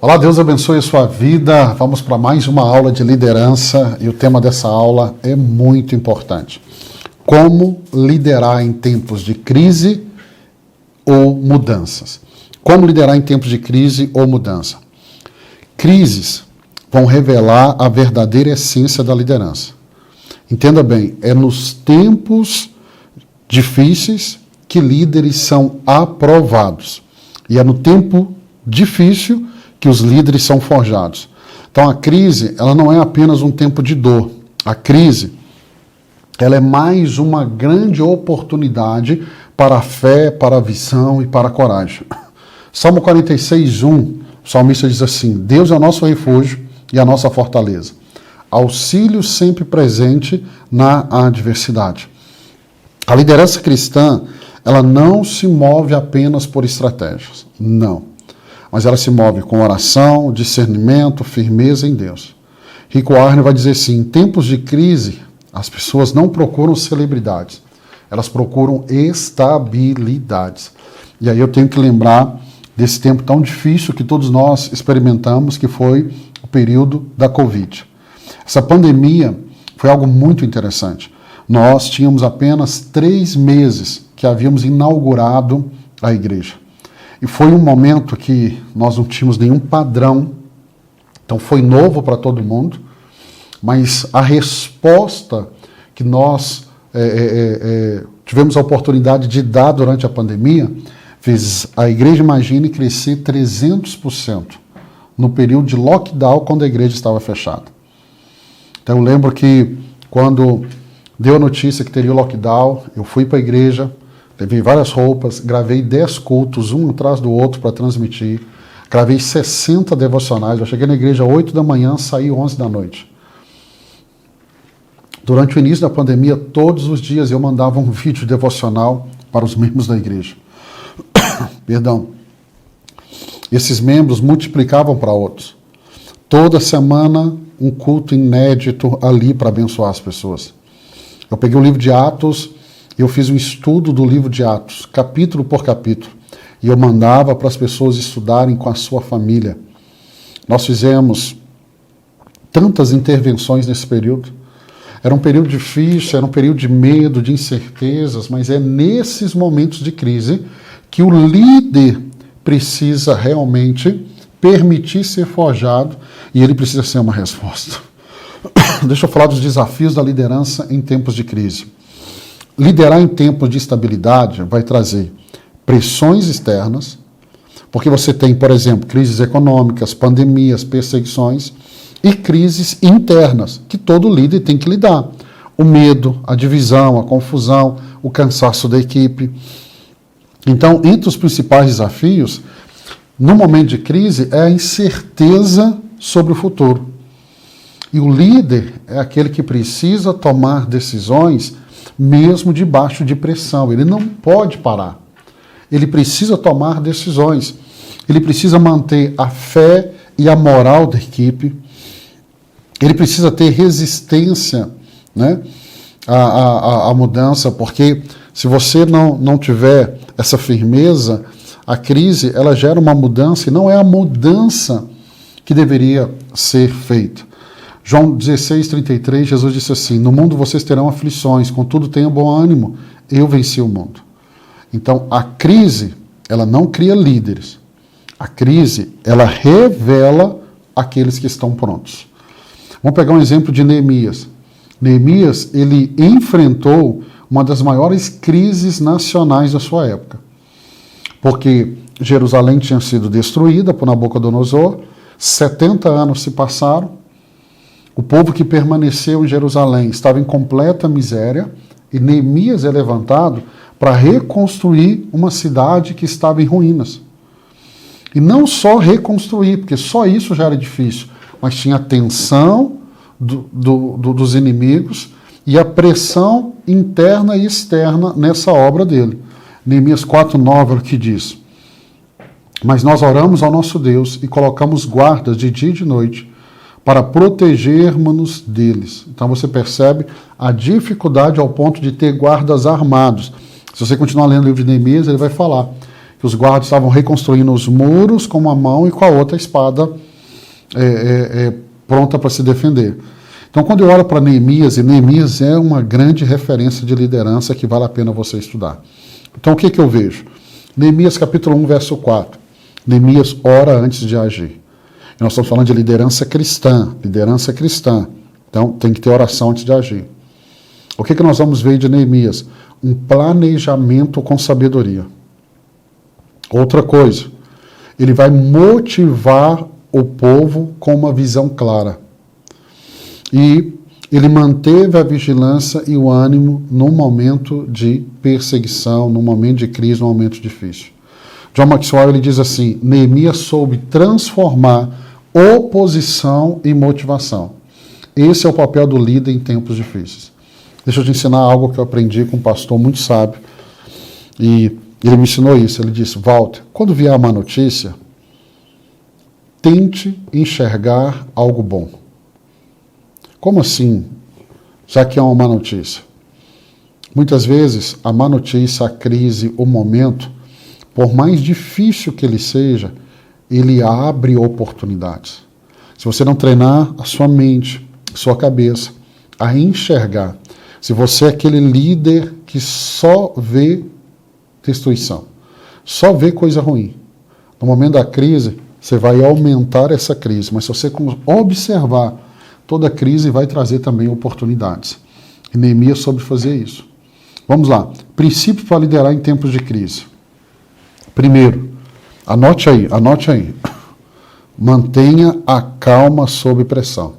Olá, Deus abençoe a sua vida. Vamos para mais uma aula de liderança e o tema dessa aula é muito importante. Como liderar em tempos de crise ou mudanças? Como liderar em tempos de crise ou mudança? Crises vão revelar a verdadeira essência da liderança. Entenda bem, é nos tempos difíceis que líderes são aprovados. E é no tempo difícil que os líderes são forjados. Então a crise, ela não é apenas um tempo de dor. A crise, ela é mais uma grande oportunidade para a fé, para a visão e para a coragem. Salmo 46:1, o salmista diz assim: Deus é o nosso refúgio e a nossa fortaleza. Auxílio sempre presente na adversidade. A liderança cristã, ela não se move apenas por estratégias. Não. Mas ela se move com oração, discernimento, firmeza em Deus. Rick Warren vai dizer assim: em tempos de crise, as pessoas não procuram celebridades, elas procuram estabilidades. E aí eu tenho que lembrar desse tempo tão difícil que todos nós experimentamos, que foi o período da Covid. Essa pandemia foi algo muito interessante. Nós tínhamos apenas 3 meses que havíamos inaugurado a igreja. E foi um momento que nós não tínhamos nenhum padrão, então foi novo para todo mundo, mas a resposta que nós tivemos a oportunidade de dar durante a pandemia fez a Igreja Imagine crescer 300% no período de lockdown, quando a igreja estava fechada. Então eu lembro que quando deu a notícia que teria o lockdown, eu fui para a igreja, levei várias roupas, gravei 10 cultos, um atrás do outro para transmitir, gravei 60 devocionais, eu cheguei na igreja às 8 da manhã, saí 11 da noite. Durante o início da pandemia, todos os dias eu mandava um vídeo devocional para os membros da igreja. Perdão. Esses membros multiplicavam para outros. Toda semana, um culto inédito ali para abençoar as pessoas. Eu peguei o livro de Atos, eu fiz um estudo do livro de Atos, capítulo por capítulo, e eu mandava para as pessoas estudarem com a sua família. Nós fizemos tantas intervenções nesse período. Era um período difícil, era um período de medo, de incertezas, mas é nesses momentos de crise que o líder precisa realmente permitir ser forjado e ele precisa ser uma resposta. Deixa eu falar dos desafios da liderança em tempos de crise. Liderar em tempos de estabilidade vai trazer pressões externas, porque você tem, por exemplo, crises econômicas, pandemias, perseguições, e crises internas, que todo líder tem que lidar. O medo, a divisão, a confusão, o cansaço da equipe. Então, entre os principais desafios, no momento de crise, é a incerteza sobre o futuro. E o líder é aquele que precisa tomar decisões mesmo debaixo de pressão. Ele não pode parar. Ele precisa tomar decisões. Ele precisa manter a fé e a moral da equipe. Ele precisa ter resistência, né, à mudança, porque se você não tiver essa firmeza, a crise ela gera uma mudança e não é a mudança que deveria ser feita. João 16:33, Jesus disse assim: no mundo vocês terão aflições, contudo tenham bom ânimo, eu venci o mundo. Então a crise, ela não cria líderes. A crise, ela revela aqueles que estão prontos. Vamos pegar um exemplo de Neemias. Neemias, ele enfrentou uma das maiores crises nacionais da sua época. Porque Jerusalém tinha sido destruída por Nabucodonosor, 70 anos se passaram, o povo que permaneceu em Jerusalém estava em completa miséria e Neemias é levantado para reconstruir uma cidade que estava em ruínas. E não só reconstruir, porque só isso já era difícil, mas tinha a tensão dos inimigos e a pressão interna e externa nessa obra dele. Neemias 4:9 é o que diz: mas nós oramos ao nosso Deus e colocamos guardas de dia e de noite para protegermos-nos deles. Então você percebe a dificuldade ao ponto de ter guardas armados. Se você continuar lendo o livro de Neemias, ele vai falar que os guardas estavam reconstruindo os muros com uma mão e com a outra espada pronta para se defender. Então, quando eu olho para Neemias, e Neemias é uma grande referência de liderança que vale a pena você estudar. Então, o que eu vejo? Neemias capítulo 1, verso 4. Neemias ora antes de agir. E nós estamos falando de liderança cristã. Liderança cristã. Então, tem que ter oração antes de agir. O que nós vamos ver de Neemias? Um planejamento com sabedoria. Outra coisa, ele vai motivar o povo com uma visão clara. E ele manteve a vigilância e o ânimo num momento de perseguição, num momento de crise, num momento difícil. John Maxwell ele diz assim, Neemias soube transformar oposição em motivação. Esse é o papel do líder em tempos difíceis. Deixa eu te ensinar algo que eu aprendi com um pastor muito sábio. E ele me ensinou isso. Ele disse, Walter, quando vier uma notícia, tente enxergar algo bom. Como assim? Já que é uma má notícia. Muitas vezes, a má notícia, a crise, o momento, por mais difícil que ele seja, ele abre oportunidades. Se você não treinar a sua mente, a sua cabeça, a enxergar, se você é aquele líder que só vê destruição, só vê coisa ruim, no momento da crise, você vai aumentar essa crise, mas se você observar, toda crise vai trazer também oportunidades. E Neemias soube fazer isso. Vamos lá. Princípio para liderar em tempos de crise. Primeiro, anote aí. Mantenha a calma sob pressão.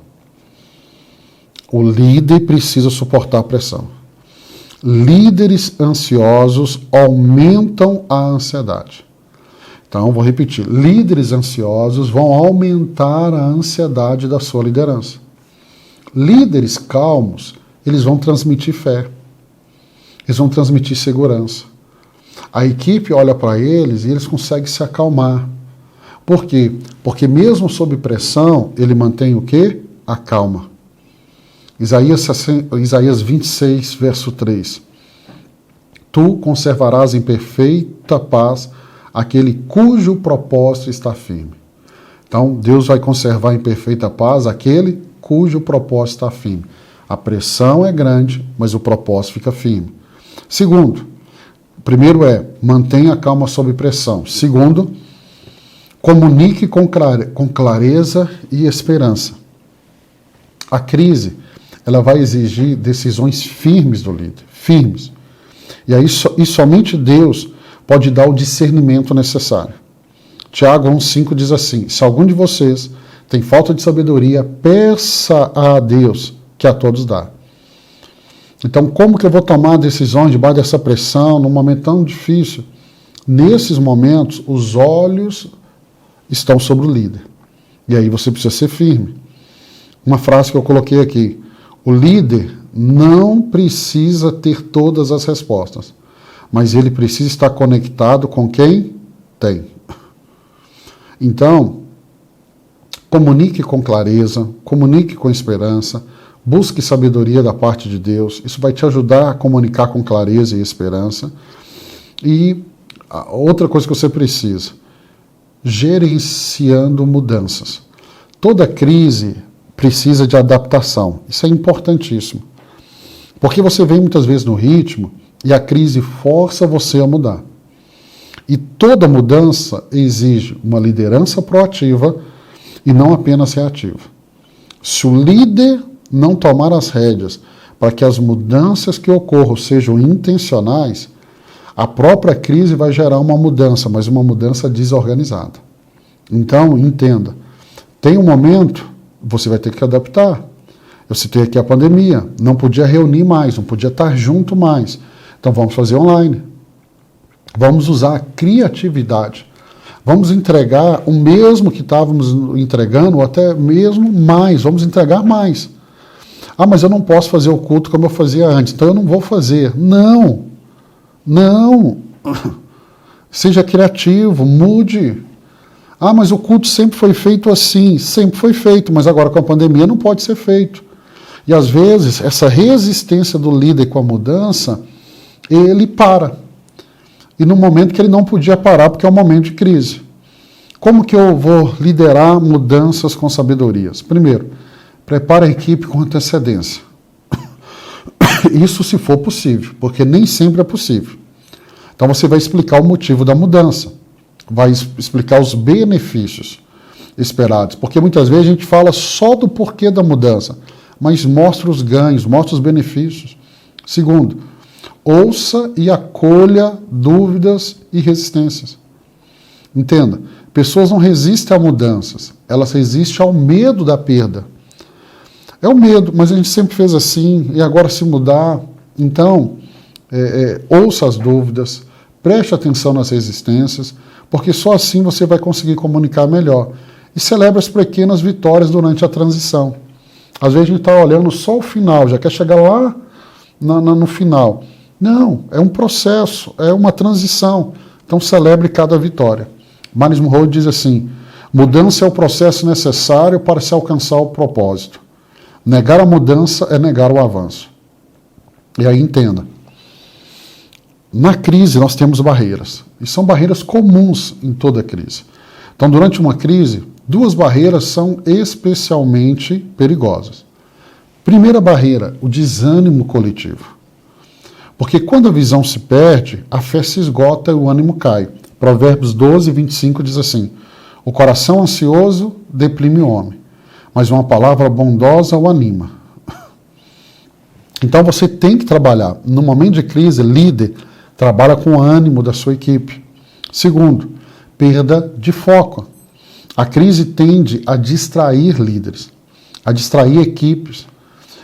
O líder precisa suportar a pressão. Líderes ansiosos aumentam a ansiedade. Então, vou repetir. Líderes ansiosos vão aumentar a ansiedade da sua liderança. Líderes calmos, eles vão transmitir fé. Eles vão transmitir segurança. A equipe olha para eles e eles conseguem se acalmar. Por quê? Porque mesmo sob pressão, ele mantém o quê? A calma. Isaías 26, verso 3. Tu conservarás em perfeita paz aquele cujo propósito está firme. Então, Deus vai conservar em perfeita paz aquele cujo propósito está firme. A pressão é grande, mas o propósito fica firme. Segundo, primeiro mantenha a calma sob pressão. Segundo, comunique com clareza e esperança. A crise, ela vai exigir decisões firmes do líder, firmes. E aí somente Deus pode dar o discernimento necessário. Tiago 1,5 diz assim, se algum de vocês tem falta de sabedoria, peça a Deus, que a todos dá. Então, como que eu vou tomar decisões debaixo dessa pressão, num momento tão difícil? Nesses momentos, os olhos estão sobre o líder. E aí você precisa ser firme. Uma frase que eu coloquei aqui. O líder não precisa ter todas as respostas, mas ele precisa estar conectado com quem tem. Então, comunique com clareza, comunique com esperança, busque sabedoria da parte de Deus. Isso vai te ajudar a comunicar com clareza e esperança. E outra coisa que você precisa, gerenciando mudanças. Toda crise precisa de adaptação. Isso é importantíssimo. Porque você vem muitas vezes no ritmo e a crise força você a mudar. E toda mudança exige uma liderança proativa e não apenas reativa. Se o líder não tomar as rédeas para que as mudanças que ocorram sejam intencionais, a própria crise vai gerar uma mudança, mas uma mudança desorganizada. Então, entenda, tem um momento, você vai ter que adaptar. Eu citei aqui a pandemia, não podia reunir mais, não podia estar junto mais. Então vamos fazer online. Vamos usar a criatividade. Vamos entregar o mesmo que estávamos entregando, ou até mesmo mais, vamos entregar mais. Ah, mas eu não posso fazer o culto como eu fazia antes, então eu não vou fazer. Não. Seja criativo, mude. Ah, mas o culto sempre foi feito assim. Sempre foi feito, mas agora com a pandemia não pode ser feito. E às vezes, essa resistência do líder com a mudança, ele para. e no momento que ele não podia parar, porque é um momento de crise. Como que eu vou liderar mudanças com sabedorias? Primeiro, prepare a equipe com antecedência. Isso se for possível, porque nem sempre é possível. Então você vai explicar o motivo da mudança, vai explicar os benefícios esperados, porque muitas vezes a gente fala só do porquê da mudança, mas mostra os ganhos, mostra os benefícios. Segundo, ouça e acolha dúvidas e resistências. Entenda, pessoas não resistem a mudanças, elas resistem ao medo da perda. É o medo, mas a gente sempre fez assim, e agora se mudar. Então, ouça as dúvidas, preste atenção nas resistências, porque só assim você vai conseguir comunicar melhor. E celebre as pequenas vitórias durante a transição. Às vezes a gente está olhando só o final, já quer chegar lá no final. Não, é um processo, é uma transição. Então celebre cada vitória. Miles Monroe diz assim: mudança é o processo necessário para se alcançar o propósito. Negar a mudança é negar o avanço. E aí entenda, na crise nós temos barreiras, e são barreiras comuns em toda crise. Então, durante uma crise, duas barreiras são especialmente perigosas. Primeira barreira, o desânimo coletivo. Porque quando a visão se perde, a fé se esgota e o ânimo cai. Provérbios 12, 25 diz assim: o coração ansioso deprime o homem, mas uma palavra bondosa o anima. Então você tem que trabalhar. No momento de crise, líder trabalha com o ânimo da sua equipe. Segundo, perda de foco. A crise tende a distrair líderes, a distrair equipes,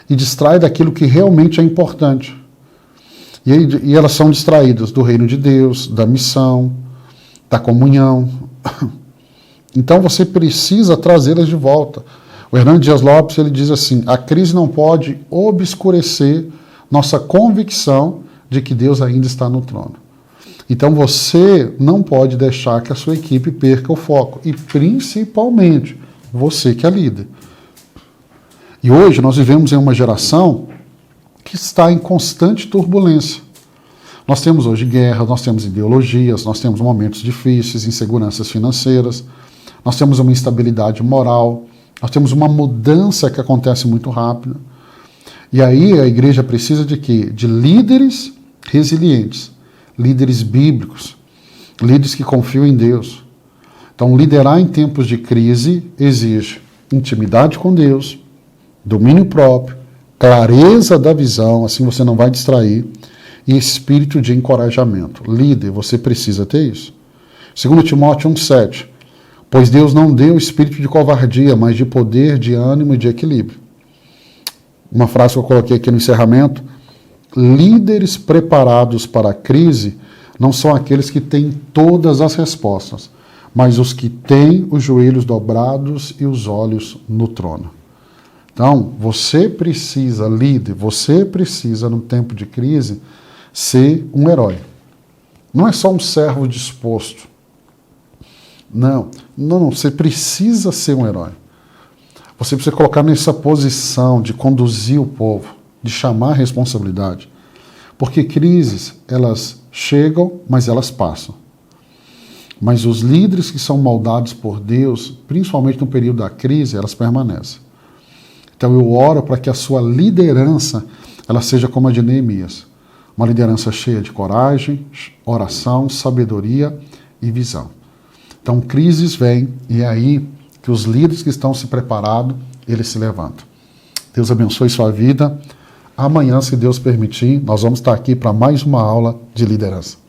e distrai daquilo que realmente é importante. E elas são distraídas do reino de Deus, da missão, da comunhão. Então você precisa trazê-las de volta. O Hernando Dias Lopes ele diz assim: a crise não pode obscurecer nossa convicção de que Deus ainda está no trono. Então você não pode deixar que a sua equipe perca o foco, e principalmente você que é líder. E hoje nós vivemos em uma geração que está em constante turbulência. Nós temos hoje guerra, nós temos ideologias, nós temos momentos difíceis, inseguranças financeiras, nós temos uma instabilidade moral, nós temos uma mudança que acontece muito rápida. E aí a igreja precisa de quê? De líderes resilientes, líderes bíblicos, líderes que confiam em Deus. Então, liderar em tempos de crise exige intimidade com Deus, domínio próprio, clareza da visão, assim você não vai distrair, e espírito de encorajamento. Líder, você precisa ter isso. 2 Timóteo 1,7: pois Deus não deu espírito de covardia, mas de poder, de ânimo e de equilíbrio. Uma frase que eu coloquei aqui no encerramento: líderes preparados para a crise não são aqueles que têm todas as respostas, mas os que têm os joelhos dobrados e os olhos no trono. Então, você precisa, líder, você precisa, no tempo de crise, ser um herói. Não é só um servo disposto. Não, você precisa ser um herói. Você precisa colocar nessa posição de conduzir o povo, de chamar a responsabilidade. Porque crises, elas chegam, mas elas passam. Mas os líderes que são moldados por Deus, principalmente no período da crise, elas permanecem. Então eu oro para que a sua liderança ela seja como a de Neemias. Uma liderança cheia de coragem, oração, sabedoria e visão. Então crises vêm e é aí que os líderes que estão se preparando, eles se levantam. Deus abençoe sua vida. Amanhã, se Deus permitir, nós vamos estar aqui para mais uma aula de liderança.